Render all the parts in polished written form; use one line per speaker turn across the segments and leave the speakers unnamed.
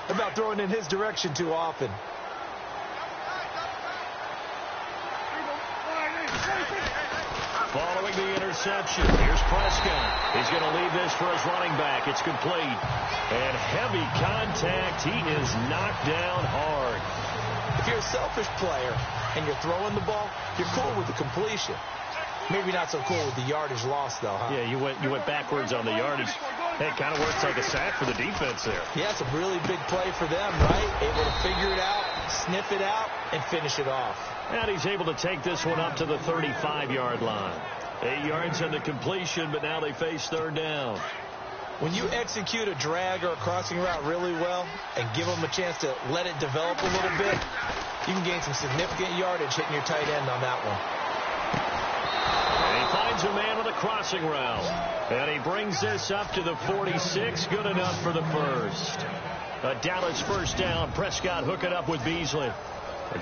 about throwing in his direction too often.
Following the interception, here's Prescott. He's going to leave this for his running back. It's complete. And heavy contact. He is knocked down hard.
If you're a selfish player and you're throwing the ball, you're cool with the completion. Maybe not so cool with the yardage loss, though, huh?
Yeah, you went backwards on the yardage. Hey, it kind of works like a sack for the defense there.
Yeah, it's a really big play for them, right? Able to figure it out, sniff it out, and finish it off.
And he's able to take this one up to the 35-yard line. 8 yards on the completion, but now they face third down.
When you execute a drag or a crossing route really well and give them a chance to let it develop a little bit, you can gain some significant yardage hitting your tight end on that one.
And he finds a man with a crossing route. And he brings this up to the 46. Good enough for the first. A Dallas first down. Prescott hooking up with Beasley.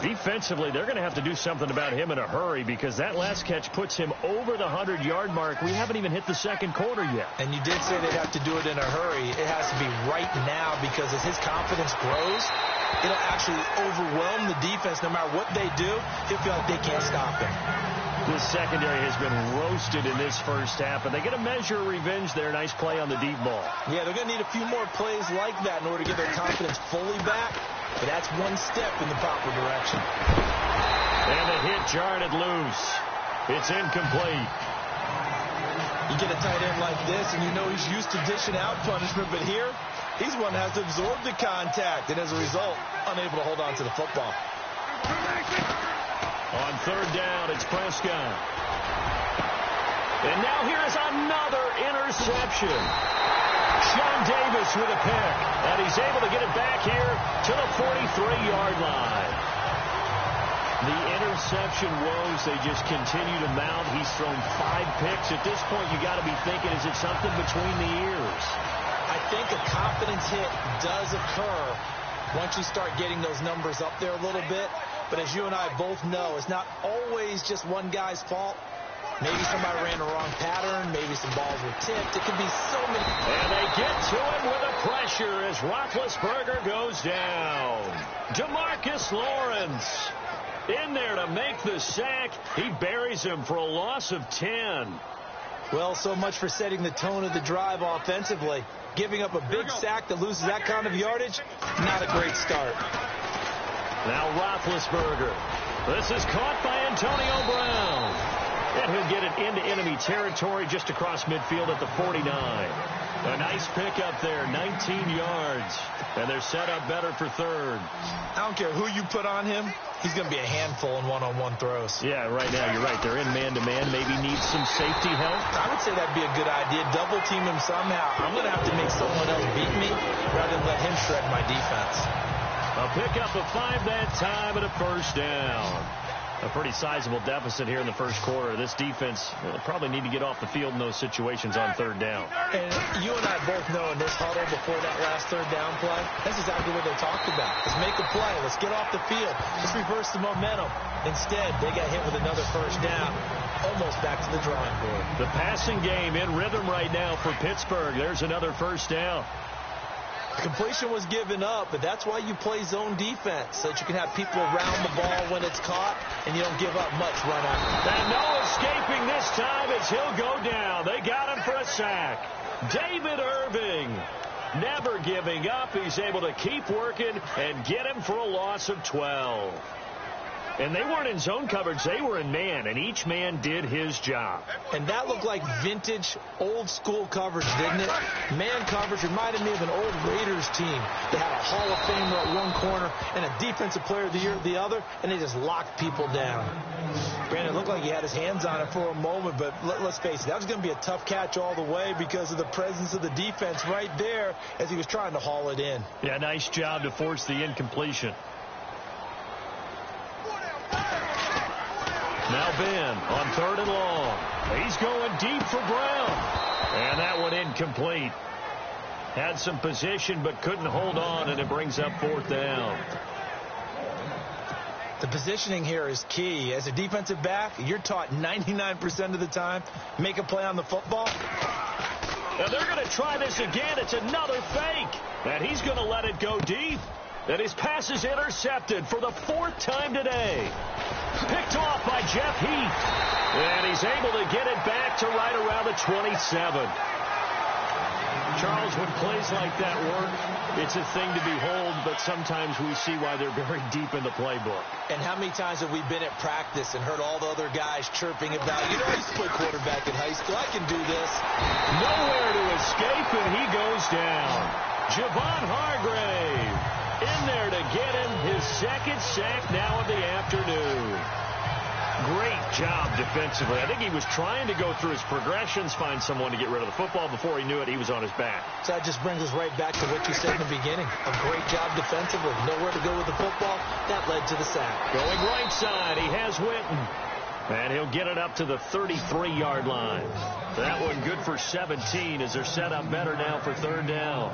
Defensively, they're going to have to do something about him in a hurry because that last catch puts him over the 100-yard mark. We haven't even hit the second quarter yet.
And you did say they'd have to do it in a hurry. It has to be right now because as his confidence grows, it'll actually overwhelm the defense. No matter what they do, he'll feel like they can't stop him.
This secondary has been roasted in this first half, and they get a measure of revenge there. Nice play on the deep ball.
Yeah, they're going to need a few more plays like that in order to get their confidence fully back. But that's one step in the proper direction.
And the hit jarred it loose. It's incomplete.
You get a tight end like this, and you know he's used to dishing out punishment. But here, he's one that has to absorb the contact. And as a result, unable to hold on to the football.
On third down, it's Prescott. And now here is another interception. Sean Davis with a pick. And he's able to get it back here to the 43-yard line. The interception woes, they just continue to mount. He's thrown 5 picks. At this point, you got to be thinking, is it something between the ears?
I think a confidence hit does occur once you start getting those numbers up there a little bit. But as you and I both know, it's not always just one guy's fault. Maybe somebody ran the wrong pattern. Maybe some balls were tipped. It could be so many.
And they get to it with the pressure as Roethlisberger goes down. DeMarcus Lawrence in there to make the sack. He buries him for a loss of 10.
Well, so much for setting the tone of the drive offensively. Giving up a big sack that loses that kind of yardage, not a great start.
Now Roethlisberger. This is caught by Antonio Brown. And he'll get it into enemy territory just across midfield at the 49. A nice pickup there, 19 yards. And they're set up better for third.
I don't care who you put on him. He's going to be a handful in one-on-one throws.
Yeah, right now you're right. They're in man-to-man. Maybe needs some safety help.
I would say that'd be a good idea. Double team him somehow. I'm going to have to make someone else beat me rather than let him shred my defense.
A pickup of 5 that time and a first down. A pretty sizable deficit here in the first quarter. This defense will probably need to get off the field in those situations on third down.
And you and I both know in this huddle before that last third down play, that's exactly what they talked about. Let's make a play. Let's get off the field. Let's reverse the momentum. Instead, they got hit with another first down. Almost back to the drawing board.
The passing game in rhythm right now for Pittsburgh. There's another first down.
Completion was given up, but that's why you play zone defense, so that you can have people around the ball when it's caught, and you don't give up much run after.
And no escaping this time as he'll go down. They got him for a sack. David Irving, never giving up. He's able to keep working and get him for a loss of 12. And they weren't in zone coverage. They were in man, and each man did his job.
And that looked like vintage, old-school coverage, didn't it? Man coverage reminded me of an old Raiders team. They had a Hall of Famer at one corner and a Defensive Player of the Year at the other, and they just locked people down. Granted, it looked like he had his hands on it for a moment, but let's face it, that was going to be a tough catch all the way because of the presence of the defense right there as he was trying to haul it in.
Yeah, nice job to force the incompletion. Now Ben on third and long. He's going deep for Brown. And that one incomplete. Had some position but couldn't hold on, and it brings up fourth down.
The positioning here is key. As a defensive back, you're taught 99% of the time, make a play on the football.
And they're going to try this again. It's another fake. And he's going to let it go deep. And his pass is intercepted for the 4th time today. Picked off by Jeff Heath. And he's able to get it back to right around the 27. Charles, when plays like that work, it's a thing to behold, but sometimes we see why they're very deep in the playbook.
And how many times have we been at practice and heard all the other guys chirping about, you know, I used to play quarterback in high school. I can do this.
Nowhere to escape, and he goes down. Javon Hargrave in there to get him his 2nd sack now of the afternoon. Great job defensively. I think he was trying to go through his progressions, find someone to get rid of the football. Before he knew it, he was on his back.
So that just brings us right back to what you said in the beginning. A great job defensively. Nowhere to go with the football. That led to the sack.
Going right side, he has Witten. And he'll get it up to the 33-yard line. That one good for 17 as they're set up better now for 3rd down.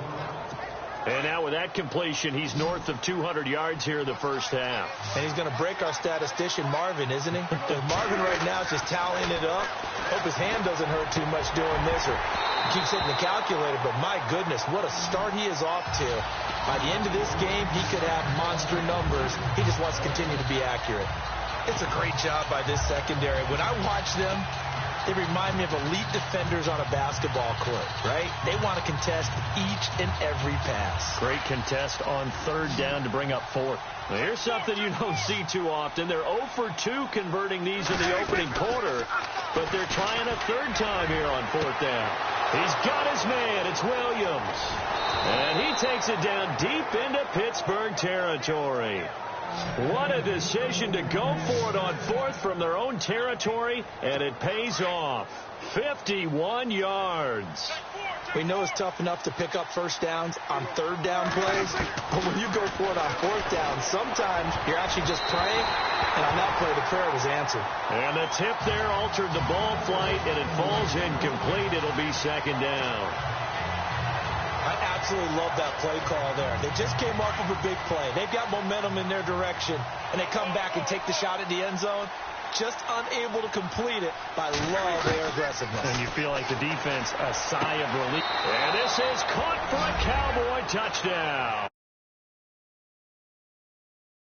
And now with that completion, he's north of 200 yards here in the first half.
And he's going to break our statistician, Marvin, isn't he? Marvin right now is just tallying it up. Hope his hand doesn't hurt too much doing this, or he keeps hitting the calculator. But my goodness, what a start he is off to. By the end of this game, he could have monster numbers. He just wants to continue to be accurate. It's a great job by this secondary. When I watch them, they remind me of elite defenders on a basketball court, right? They want to contest each and every pass.
Great contest on 3rd down to bring up 4th. Now here's something you don't see too often. They're 0 for 2 converting these in the opening quarter, but they're trying a 3rd time here on 4th down. He's got his man. It's Williams. And he takes it down deep into Pittsburgh territory. What a decision to go for it on 4th from their own territory, and it pays off. 51 yards.
We know it's tough enough to pick up first downs on 3rd down plays, but when you go for it on 4th down, sometimes you're actually just praying, and on that play, the prayer was answered.
And the tip there altered the ball flight, and it falls incomplete. It'll be 2nd down.
I absolutely love that play call there. They just came off of a big play. They've got momentum in their direction, and they come back and take the shot at the end zone. Just unable to complete it, but I love their aggressiveness.
And you feel like the defense, a sigh of relief. And this is caught for a Cowboy touchdown.